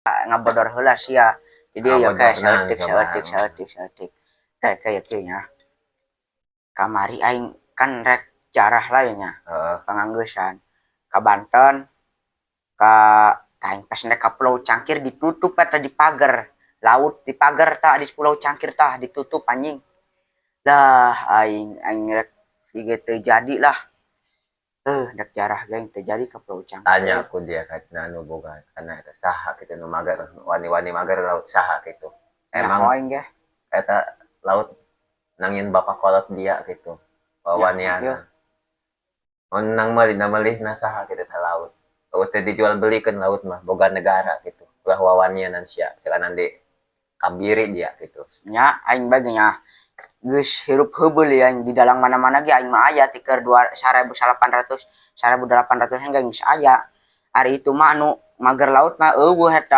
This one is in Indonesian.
ngabodor heula sia. Jadi ya kayak saeutik kayak kieunya. Kamari aing kan rek jarah lainnya. Panganggesan ka Banten ka aing pas naik ka Pulau Cangkir ditutup eta di pagar laut di pagar tah di Pulau Cangkir tah ditutup anjing. Dah aing rek siga teu jadi lah. Dak jarah geng terjadi ke Pulau Cangkir. Tanya aku dia karena anu boga karena eta saha kitu nu mager wani-wani mager laut saha kitu. Emang eta laut nangin bapak kolot dia gitu. Wawaniana. On nang meuli na saha kitu teh laut. Laut teh dijual belikeun laut mah boga negara gitu. Ulah wawanianan sia sakanan di kabiri dia gitu. Nya aing bagenya geus hirup heubeul ya di dalam mana-mana ge aing mah aya ti keur 1.800 1.800 geus aya. Ari itu mah anu mager laut mah eueuh eta.